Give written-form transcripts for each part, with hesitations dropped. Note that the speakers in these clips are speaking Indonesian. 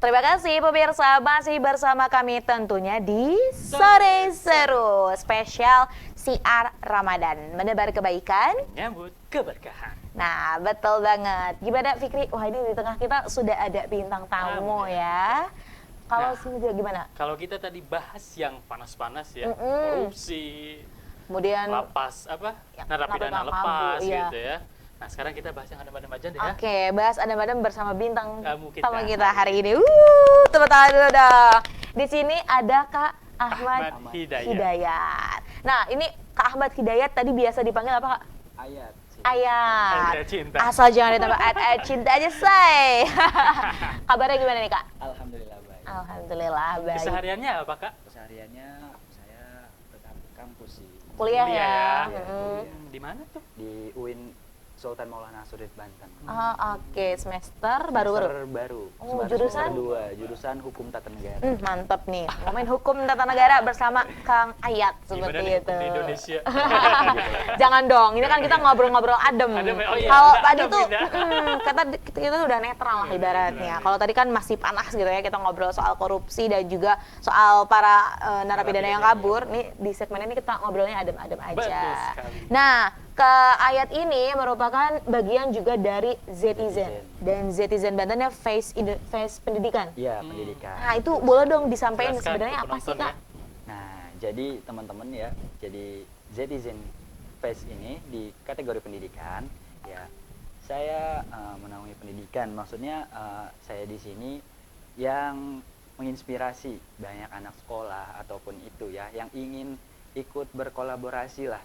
Terima kasih pemirsa, masih bersama kami tentunya di Sore Seru spesial Siar Ramadan, menebar kebaikan, menyambut keberkahan. Nah, betul banget. Gimana Fikri? Wah, ini di tengah kita sudah ada bintang tamu ya. Kalau semoga gimana? Kalau kita tadi bahas yang panas-panas ya, korupsi, kemudian lapas narapidana lepas gitu ya. Nah, sekarang kita bahas yang adem-adem aja deh ya. Oke, bahas adem-adem bersama bintang tamu kita hari ini. Tepuk tangan dulu dong. Di sini ada Kak Ahmad Hidayat. Nah, ini Kak Ahmad Hidayat tadi biasa dipanggil apa, Kak? Ayat. Ayat. Cinta. Asal jangan ditambah ayat cinta aja, say. Kabarnya gimana nih, Kak? Alhamdulillah baik. Alhamdulillah baik. Kesehariannya apa, Kak? Kesehariannya saya tetap kampus sih. Kuliah ya. Di mana tuh? Di UIN Sultan Maulana Hassanuddin Banten. Oke, semester baru. Oh, jurusan? Jurusan Hukum Tata Negara. Mantap nih, ngomongin hukum tata negara bersama Kang Ayat seperti itu. Di Indonesia. Jangan dong, ini kan kita ngobrol-ngobrol adem. Kalau tadi tuh kita udah netral lah ibaratnya. Kalau tadi kan masih panas gitu ya, kita ngobrol soal korupsi dan juga soal para narapidana yang kabur. Nih di segmen ini kita ngobrolnya adem-adem aja. Nah, ke Ayat ini merupakan bagian juga dari Zetizen. Dan Zetizen Bantennya Face Pendidikan. Iya, pendidikan. Nah, itu boleh dong disampaikan sebenarnya apa sih, Kak? Nah, jadi teman-teman ya, jadi Zetizen Face ini di kategori pendidikan, ya saya menaungi pendidikan. Maksudnya saya di sini yang menginspirasi banyak anak sekolah ataupun itu ya, yang ingin ikut berkolaborasi lah,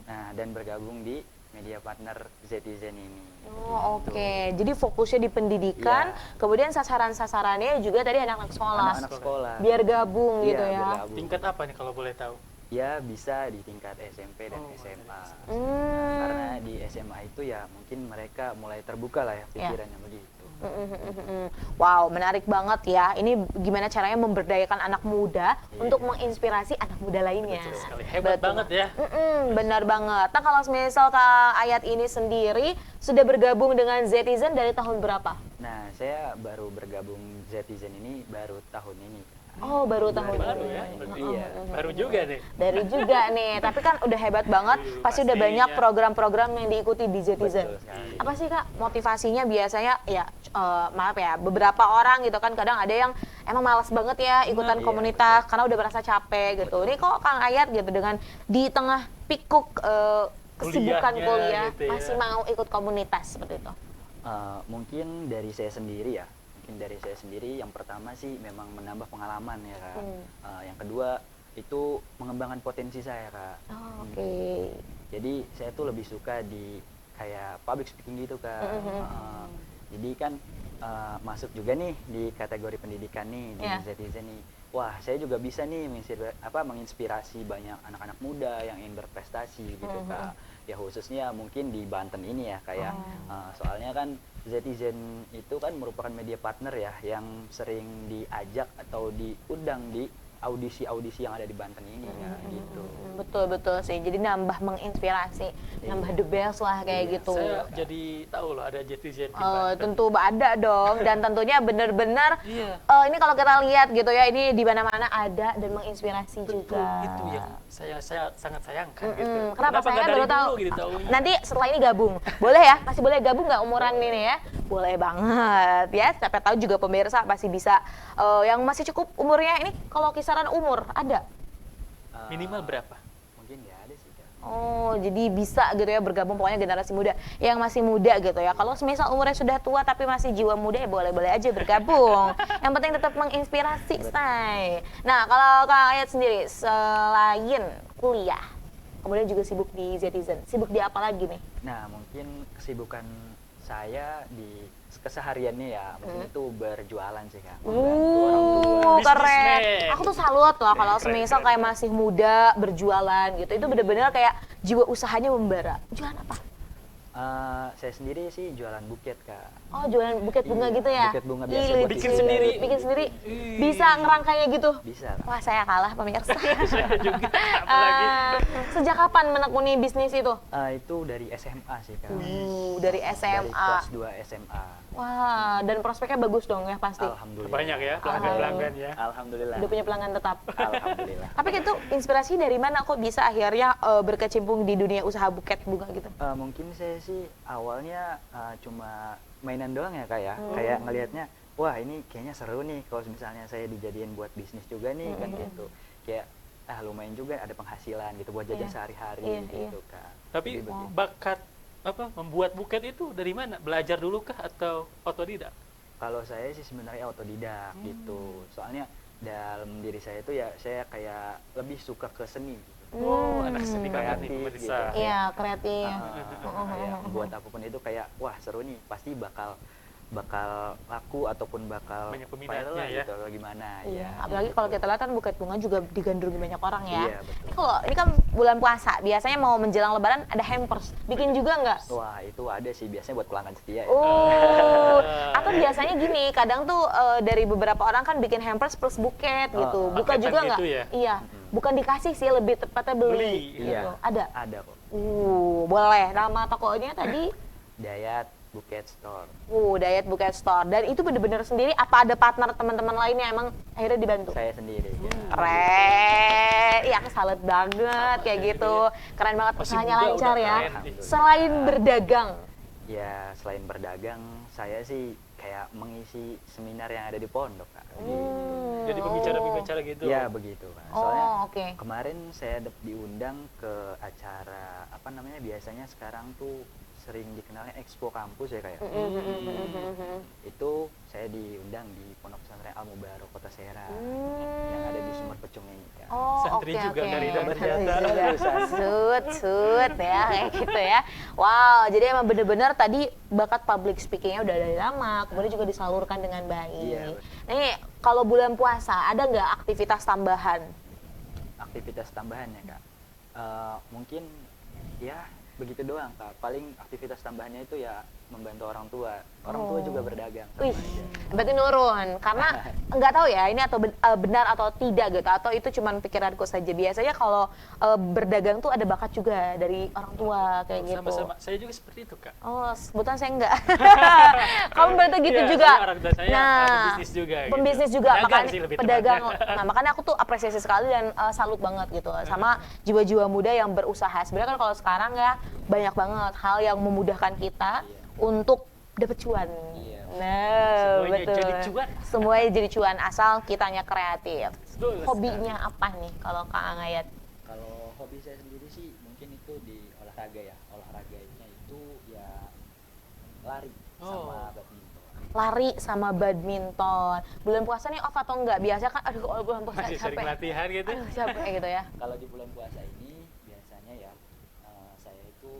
nah dan bergabung di media partner Zetizen ini. Oh, oke. Jadi fokusnya di pendidikan, kemudian sasaran-sasarannya juga tadi anak-anak sekolah. Anak-anak sekolah. Biar gabung gitu ya. Bergabung. Tingkat apa nih kalau boleh tahu? Ya bisa di tingkat SMP dan SMA. Karena di SMA itu ya mungkin mereka mulai terbuka lah ya pikirannya begitu. Wow, menarik banget ya. Ini gimana caranya memberdayakan anak muda untuk menginspirasi anak muda lainnya. Betul sekali. Hebat banget ya. Benar banget. Nah, kalau misal Kak Ayat ini sendiri sudah bergabung dengan Zetizen dari tahun berapa? Nah, saya baru bergabung Zetizen ini baru tahun ini. Oh, baru tahun baru ini. ya. Iya. Baru juga nih. Dari juga nih, tapi kan udah hebat banget, pasti udah banyak program-program yang diikuti di Zetizen. Apa sih Kak motivasinya biasanya ya, maaf ya, beberapa orang gitu kan kadang ada yang emang malas banget ya ikutan komunitas karena udah merasa capek gitu. Ini kok Kang Ayat gitu dengan di tengah pikuk kesibukan kuliah gitu ya, masih mau ikut komunitas seperti itu. Mungkin dari saya sendiri ya. Yang pertama sih memang menambah pengalaman ya Kak. Yang kedua itu mengembangkan potensi saya Kak. Oke. Jadi saya tuh lebih suka di kayak public speaking gitu Kak. Jadi kan masuk juga nih di kategori pendidikan nih di Zetizen nih. Wah, saya juga bisa nih menginspirasi banyak anak-anak muda yang ingin berprestasi gitu Kak. Ya khususnya mungkin di Banten ini ya kayak soalnya kan Zetizen itu kan merupakan media partner ya yang sering diajak atau diundang di audisi-audisi yang ada di Banten ini ya gitu. Betul sih. Jadi nambah menginspirasi, nambah the best lah kayak gitu. Saya jadi tahu loh ada Zetizen. Tentu ada dong, dan tentunya benar-benar ini kalau kita lihat gitu ya, ini di mana-mana ada dan menginspirasi juga. Itu yang saya sangat sayangkan gitu. Kenapa saya baru tahu? Gitu, nanti setelah ini gabung, boleh ya? Masih boleh gabung nggak umuran ini ya? Boleh banget ya. Siapa tahu juga pemirsa pasti bisa yang masih cukup umurnya ini kalau kisaran umur ada? Minimal berapa? Mungkin nggak ada sih Kak. Oh, jadi bisa gitu ya bergabung pokoknya generasi muda yang masih muda gitu ya. Kalau semisal umurnya sudah tua tapi masih jiwa muda ya boleh-boleh aja bergabung. Yang penting tetap menginspirasi, say. Nah, kalau Kak Ayat sendiri selain kuliah, kemudian juga sibuk di Zetizen, sibuk di apa lagi nih? Nah, mungkin kesibukan saya di kesehariannya ya mungkin itu berjualan sih Kak. Keren. Aku tuh salut loh kalau semisal kayak masih muda berjualan gitu. Itu bener-bener kayak jiwa usahanya membara. Jualan apa? Saya sendiri sih jualan buket, Kak. Oh, jualan buket bunga gitu ya? Buket bunga biasa Ih, buat bikin isi sendiri. dari- Bikin sendiri. Bisa ngerangkainya gitu? Bisa, Kak. Wah, saya kalah pemirsa. Saya juga, apalagi. Sejak kapan menekuni bisnis itu? Itu dari SMA sih, Kak. Dari Dari SMA. kelas 2 SMA. Wah, dan prospeknya bagus dong ya pasti. Alhamdulillah. Banyak ya pelanggan-pelanggan ya. Alhamdulillah. Udah punya pelanggan tetap. Alhamdulillah. Tapi itu inspirasi dari mana kok bisa akhirnya berkecimpung di dunia usaha buket bunga gitu? Mungkin saya sih awalnya cuma mainan doang ya, Kak ya. Kayak ngelihatnya, wah ini kayaknya seru nih kalau misalnya saya dijadiin buat bisnis juga nih kan gitu. Kayak lumayan juga ada penghasilan gitu buat jajan Iya. sehari-hari Iya, gitu, Kak. Tapi Jadi begitu. bakat membuat buket itu dari mana? Belajar dulu kah atau otodidak? Kalau saya sih sebenarnya otodidak gitu. Soalnya dalam diri saya itu ya saya kayak lebih suka ke seni gitu. Oh, anak seni banget nih Kreatif pemirsa. gitu. Iya, kreatif. Kayak buat apapun itu kayak wah seru nih, pasti bakal laku ataupun bakal Banyak viral peminatnya lah ya. gitu atau gimana Iya, ya. apalagi kalau kita lihat kan buket bunga juga digandrungi banyak orang ya. Iya, betul. Ini kalau ini kan bulan puasa, biasanya mau menjelang lebaran ada hampers. Bikin juga nggak? Wah, itu ada sih biasanya buat pelanggan setia ya. Atau biasanya gini, kadang tuh dari beberapa orang kan bikin hampers plus buket gitu. Buka paketan juga nggak? gitu ya? Iya, bukan dikasih sih, lebih tepatnya beli. Gitu. Iya. Ada. Ada kok. Boleh. Nama tokonya tadi? Dayat Buket Store. Dayat Buket Store. Dan itu bener-bener sendiri? Apa ada partner teman-teman lainnya emang akhirnya dibantu? Saya sendiri. Ya. Keren, iya aku salut banget kayak gitu. Keren banget, Masih usahanya muda lancar udah ya. keren. Selain berdagang, Ya, selain berdagang, saya sih kayak mengisi seminar yang ada di pondok, Kak. Jadi pembicara-pembicara gitu. Ya, begitu, Kak. Soalnya oke. kemarin saya diundang ke acara apa namanya biasanya sekarang tuh sering dikenalnya Expo Kampus ya, kayak. Itu saya diundang di Pondok Pesantren Al Mubarok Kota Serang yang ada di Sumber Pecung ini, Kak. Santri juga dari Dabar Jata. Sut ya kayak gitu ya. Wow, jadi emang bener-bener tadi bakat public speakingnya udah dari lama, kemudian juga disalurkan dengan baik. Iya, Nih, kalau bulan puasa ada nggak aktivitas tambahan? Aktivitas tambahannya, Kak. Mungkin ya begitu doang, Kak. Paling aktivitas tambahannya itu ya membantu orang tua. Orang tua juga berdagang. sama Wih, aja. berarti nurun. Karena nggak tahu ya ini atau benar atau tidak gitu, atau itu cuman pikiranku saja. Biasanya kalau berdagang tuh ada bakat juga dari orang tua kayak gitu. Sama-sama, saya juga seperti itu, Kak. Oh, sebutan saya enggak. Kamu berarti gitu Iya, juga. saya orang tua saya pembisnis juga gitu. Pembisnis juga, Pedagang makanya sih lebih pedagang. tepatnya. Nah, makanya aku tuh apresiasi sekali dan salut banget gitu sama jiwa-jiwa muda yang berusaha. Sebenarnya kan kalau sekarang ya banyak banget hal yang memudahkan kita untuk dapat cuan. Nah, Semuanya betul. jadi cuan. Semuanya jadi cuan asal kitanya kreatif. Betul Hobinya apa nih kalau Kak Angayat? Kalau hobi saya sendiri sih mungkin itu di olahraga ya. Olahraganya itu ya lari sama badminton. Lari sama badminton. Bulan puasa nih off atau enggak? Biasa kan aduh kalau bulan puasa Masih sering capek. latihan gitu. Aduh capek gitu ya. Kalau di bulan puasa ini biasanya ya saya itu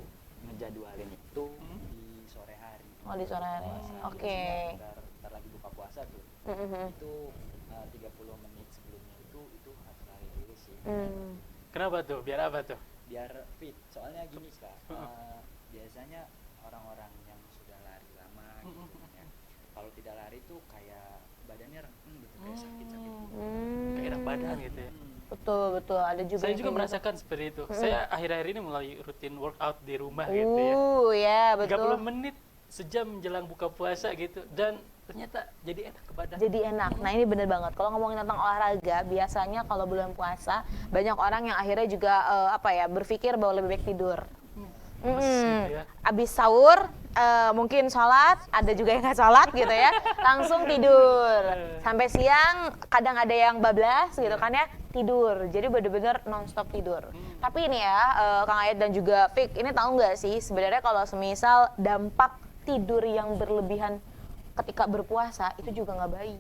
ngejadwalin itu di sore hari. Oh, di sore hari. Puasa. Oke. Biasanya Ntar lagi buka puasa tuh. Itu 30 menit sebelumnya itu harus lari dulu sih. Kenapa tuh? Biar apa tuh? Biar fit. Soalnya gini, Kak. Biasanya orang-orang yang sudah lari lama gitu kan ya. Kalau tidak lari tuh kayak badannya rengking gitu, kayak sakit-sakit gitu. Kayak enak badan gitu ya. Betul, betul. Ada juga Saya yang juga kayak merasakan seperti itu. Saya akhir-akhir ini mulai rutin workout di rumah gitu gitu. ya. Ya, betul. 30 menit sejam menjelang buka puasa gitu, dan ternyata jadi enak ke badan. Jadi enak. Nah, ini bener banget. Kalau ngomongin tentang olahraga, biasanya kalau bulan puasa banyak orang yang akhirnya juga berpikir bahwa lebih baik tidur. Gitu ya. Abis sahur, mungkin sholat, ada juga yang nggak sholat gitu ya, langsung tidur. Sampai siang, kadang ada yang bablas gitu kan ya, tidur. Jadi bener-bener non-stop tidur. Tapi ini ya, Kang Ayat dan juga Fik, ini tahu nggak sih sebenarnya kalau semisal dampak tidur yang berlebihan ketika berpuasa itu juga nggak baik.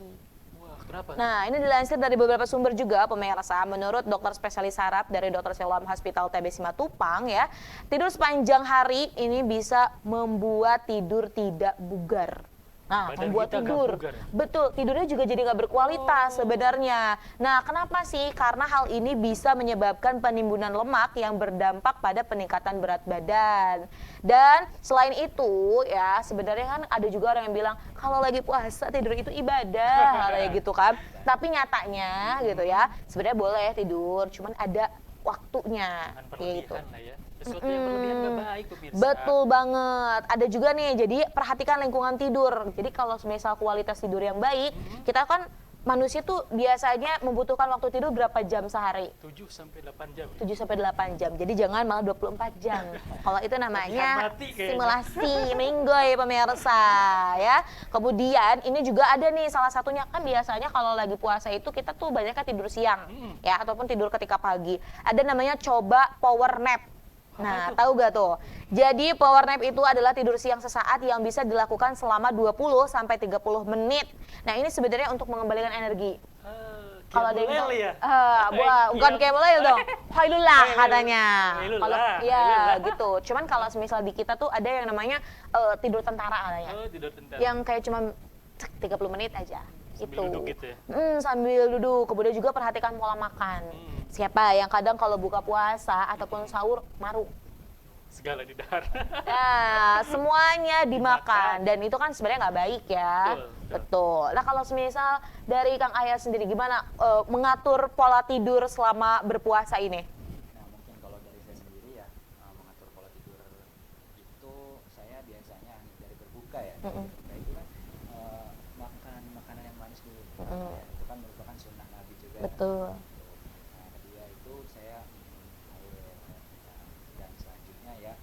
Wah, kenapa? Nah, ini dilansir dari beberapa sumber juga pemirsa. Menurut dokter spesialis saraf dari Dr. Siloam Hospital TB Simatupang ya, tidur sepanjang hari ini bisa membuat tidur tidak bugar. Nah, Badan membuat kita tidur. nggak bugar ya? Betul, tidurnya juga jadi nggak berkualitas sebenarnya. Nah, kenapa sih? Karena hal ini bisa menyebabkan penimbunan lemak yang berdampak pada peningkatan berat badan. Dan selain itu, ya sebenarnya kan ada juga orang yang bilang kalau lagi puasa tidur itu ibadah, kayak gitu kan. Tapi nyatanya gitu ya, sebenarnya boleh tidur, cuman ada waktunya, Jangan kayak gitu. berlebihan lah ya. Sesuatu yang berlebihan nggak baik pemirsa. Betul banget. Ada juga nih, jadi perhatikan lingkungan tidur. Jadi kalau misal kualitas tidur yang baik, kita kan manusia tuh biasanya membutuhkan waktu tidur berapa jam sehari? 7 sampai 8 jam. 7 sampai 8 jam. Jadi jangan malah 24 jam. Kalau itu namanya mati kayaknya. simulasi minggoy pemirsa ya. Kemudian ini juga ada nih salah satunya, kan biasanya kalau lagi puasa itu kita tuh banyaknya tidur siang ya ataupun tidur ketika pagi. Ada namanya coba power nap. Nah, tahu gak tuh? Jadi power nap itu adalah tidur siang sesaat yang bisa dilakukan selama 20 sampai 30 menit. Nah, ini sebenarnya untuk mengembalikan energi. Kalau ada yang bilang, ya? bukan kayak mulai dong. Hailullah katanya. Hailullah, Kalau ya hailullah. gitu. Cuman kalau semisal di kita tuh ada yang namanya tidur tentara katanya. Oh, tidur tentara. Yang kayak cuma 30 menit aja. Sambil duduk gitu ya? Sambil duduk. Kemudian juga perhatikan pola makan. Siapa yang kadang kalau buka puasa ataupun sahur maruk. Segala di dahar. Nah, semuanya dimakan dan itu kan sebenarnya nggak baik ya. Betul. Nah, kalau semisal dari Kang Ayah sendiri gimana mengatur pola tidur selama berpuasa ini? Nah, mungkin kalau dari saya sendiri ya, mengatur pola tidur itu saya biasanya dari berbuka ya. Berbuka itu kan makan makanan yang manis dulu. Ya, itu kan merupakan sunnah Nabi juga. Betul. Nah, kedua itu saya minum air. Dan selanjutnya ya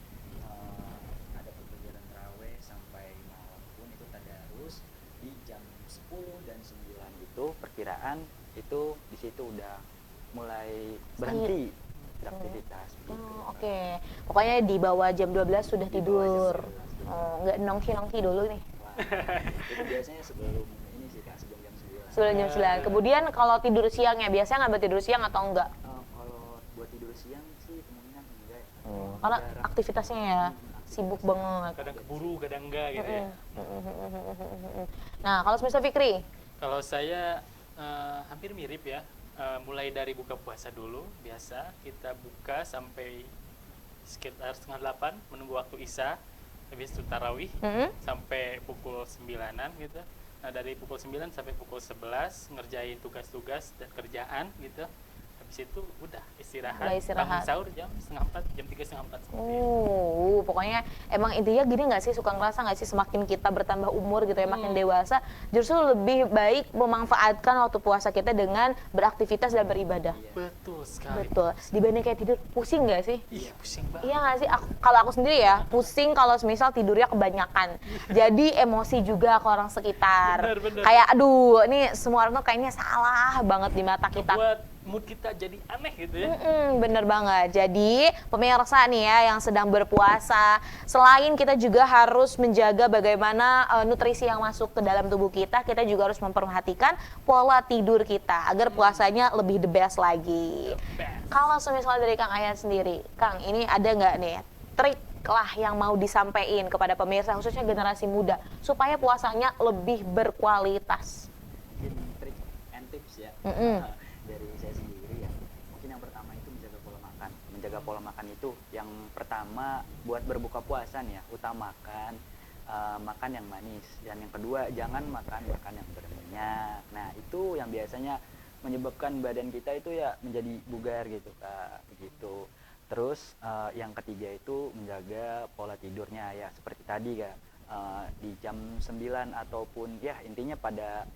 ada perkegiatan tarawih sampai malam pun itu tadarus di jam 10 dan 9 itu perkiraan itu di situ udah mulai berhenti beraktivitas gitu. Oke. Pokoknya di bawah jam 12 sudah Di bawah tidur. jam 12 tidur. Nggak nongki-nongki dulu nih. Wah, itu biasanya sebelum ini sih Kak, sebelum jam 9. Sebelum jam 9. Kemudian kalau tidur siangnya biasanya nggak tidur siang atau enggak? Kalau buat tidur siang sih kemungkinan enggak ya. Karena Jarang. aktivitasnya ya sibuk banget. Kadang keburu, kadang enggak gitu ya. Nah, kalau semisal Fikri, Kalau saya hampir mirip ya. Mulai dari buka puasa dulu, biasa kita buka sampai sekitar setengah 8 menunggu waktu Isya, habis itu tarawih sampai pukul 9-an gitu. Nah, dari pukul 9 sampai pukul 11 ngerjain tugas-tugas dan kerjaan gitu. Habis itu udah istirahat. Bangun sahur jam setengah 4, jam 3 setengah 4 seperti itu. Pokoknya emang intinya gini nggak sih, suka ngerasa nggak sih semakin kita bertambah umur gitu ya, makin dewasa, justru lebih baik memanfaatkan waktu puasa kita dengan beraktivitas dan beribadah. Betul sekali. Betul. Dibanding kayak tidur, pusing nggak sih? Iya, pusing banget. Iya nggak sih? Kalau aku sendiri ya, pusing kalau misal tidurnya kebanyakan. Jadi emosi juga ke orang sekitar. Bener. Kayak aduh, ini semua orang tuh kayaknya salah banget di mata kita. Buat mood kita jadi aneh gitu ya. Bener banget. Jadi pemirsa nih ya yang sedang berpuasa, selain kita juga harus menjaga bagaimana nutrisi yang masuk ke dalam tubuh kita juga harus memperhatikan pola tidur kita agar puasanya lebih the best lagi. Kalau misalnya dari Kang Ayat sendiri, Kang, ini ada nggak nih trik lah yang mau disampaikan kepada pemirsa khususnya generasi muda supaya puasanya lebih berkualitas? Mungkin trik and tips ya. Dari saya sendiri ya, mungkin yang pertama itu menjaga pola makan itu yang pertama buat berbuka puasa nih ya, utamakan makan yang manis, dan yang kedua jangan makan yang berminyak. Nah, itu yang biasanya menyebabkan badan kita itu ya menjadi bugar gitu Kak, begitu. Terus yang ketiga itu menjaga pola tidurnya ya, seperti tadi Kak, di jam 9 ataupun ya intinya pada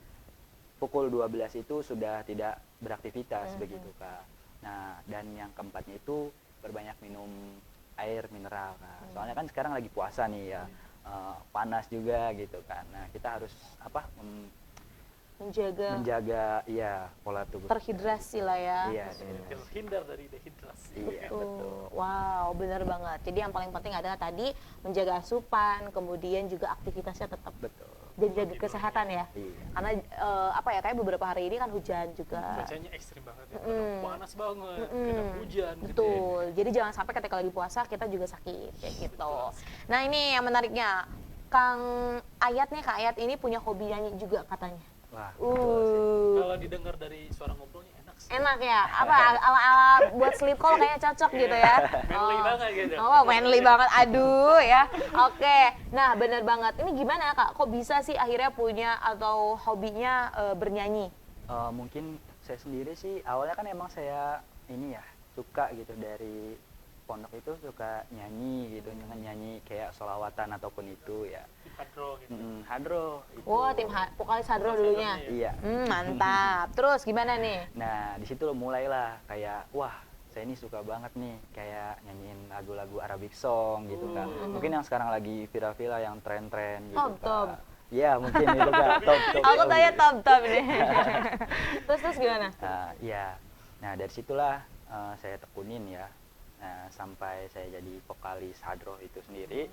pukul 12 itu sudah tidak beraktivitas begitu Kak. Nah, dan yang keempatnya itu berbanyak minum air mineral Kak. Soalnya kan sekarang lagi puasa nih ya, panas juga gitu kan. Nah, kita harus menjaga ya pola tubuh. Terhidrasi lah ya. Iya, Terhindar dari dehidrasi. Iya, betul. Wow, benar banget. Jadi yang paling penting adalah tadi menjaga asupan, kemudian juga aktivitasnya tetap Betul. dan jaga kesehatan ya. Iya. Karena kayak beberapa hari ini kan hujan juga. Cuacanya ekstrim banget ya. Kadang panas banget, kadang hujan gitu ya. Betul. Jadi jangan sampai ketika lagi puasa kita juga sakit kayak gitu. Nah, ini yang menariknya. Kang Ayat nih, Kak Ayat ini punya hobi nyanyi juga katanya. Wah, betul sih. Kalau didengar dari suara ngobrolnya enak sih. Enak ya? Apa ala-ala buat sleep call kayaknya cocok gitu ya? Manly banget gitu. Oh, manly banget. Aduh ya. Oke. Nah, bener banget. Ini gimana Kak? Kok bisa sih akhirnya punya atau hobinya bernyanyi? Mungkin saya sendiri sih awalnya kan emang saya ini ya suka gitu dari pondok itu suka nyanyi gitu, nyanyi kayak sholawatan ataupun itu ya. Hadro gitu. Hadro itu. Oh, tim vokalis Hadro dulunya. Iya. Mantap. Terus gimana nih? Nah, di situ mulailah kayak wah, saya ini suka banget nih kayak nyanyiin lagu-lagu Arabic song gitu kan. Mungkin yang sekarang lagi viral-viral yang tren-tren gitu Top. kan. Iya, mungkin itu kan top. Aku tanya top nih. Terus gimana? Iya. Nah, dari situlah saya tekunin ya. Nah, sampai saya jadi vokalis Hadro itu sendiri.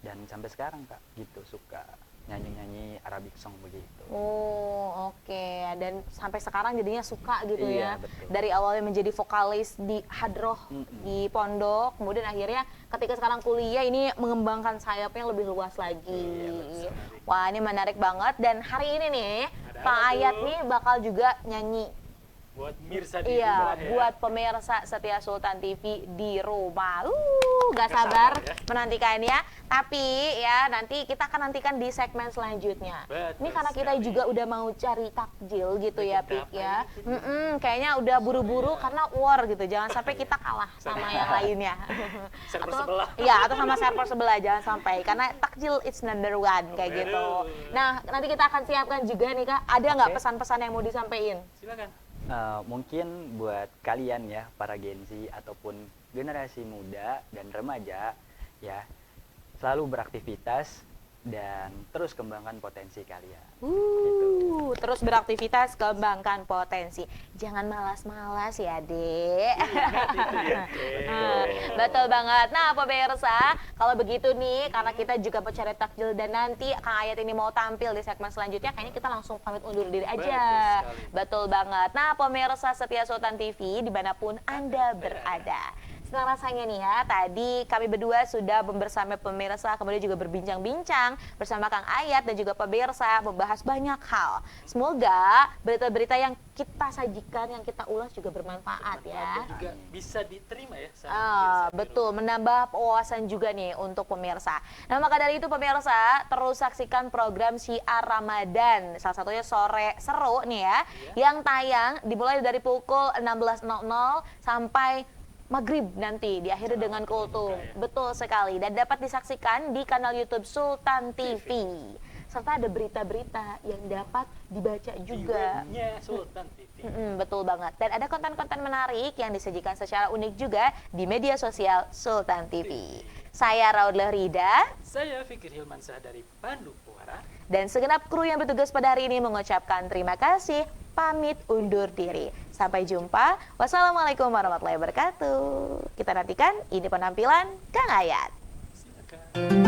Dan sampai sekarang Kak gitu suka nyanyi Arabic song begitu. Oh, oke. Dan sampai sekarang jadinya suka gitu Iya, ya. betul. Dari awalnya menjadi vokalis di Hadroh di pondok, kemudian akhirnya ketika sekarang kuliah ini mengembangkan sayapnya lebih luas lagi. Iya, Wah, ini menarik banget. Dan hari ini nih Ada Kak apa Ayat tuh? nih bakal juga nyanyi. Buat mirsa di Iya, rumah ya. buat pemirsa setia Sultan TV di rumah. Gak sabar ya. menantikannya. Tapi ya nanti kita akan nantikan di segmen selanjutnya. Betul Ini karena kita sekali. juga udah mau cari takjil gitu ya, Berapa Pik ya. ini? Kayaknya udah buru-buru karena war gitu. Jangan sampai kita kalah sama yang lainnya. Server sebelah. Iya, atau sama server sebelah, jangan sampai. Karena takjil it's number one kayak gitu. Nah, nanti kita akan siapkan juga nih Kak. Ada nggak Oke. pesan-pesan yang mau disampaikan? Silakan. Mungkin buat kalian ya para Gen Z ataupun generasi muda dan remaja ya selalu beraktivitas dan terus kembangkan potensi kalian. Gitu. Terus beraktivitas, kembangkan potensi. Jangan malas-malas ya, Dek. Betul banget. Nah, pemirsa, kalau begitu nih, karena kita juga mau cari takjil dan nanti Kang Ayat ini mau tampil di segmen selanjutnya, kayaknya kita langsung pamit undur diri aja. Betul banget. Nah, pemirsa setia Sultan TV, dimanapun Anda berada. Senang rasanya nih ya, tadi kami berdua sudah bersama pemirsa, kemudian juga berbincang-bincang bersama Kang Ayat dan juga pemirsa, membahas banyak hal. Semoga berita-berita yang kita sajikan, yang kita ulas juga bermanfaat ya. Dan juga bisa diterima ya sama Ah, pemirsa di betul, menambah wawasan juga nih untuk pemirsa. Nah, maka dari itu pemirsa, terus saksikan program Syiar Ramadan. Salah satunya Sore Seru nih ya, yang tayang dimulai dari pukul 16.00 sampai Maghrib nanti, diakhiri dengan kultum. Betul sekali, dan dapat disaksikan di kanal YouTube Sultan TV. Serta ada berita-berita yang dapat dibaca juga. webnya Sultan TV. Betul banget. Dan ada konten-konten menarik yang disajikan secara unik juga di media sosial Sultan TV. Saya Raudlah Rida. Saya Fikir Hilmansyah dari Bandung Puara. Dan segenap kru yang bertugas pada hari ini mengucapkan terima kasih, pamit undur diri. Sampai jumpa. Wassalamualaikum warahmatullahi wabarakatuh. Kita nantikan ini penampilan Kang Ayat. Silakan.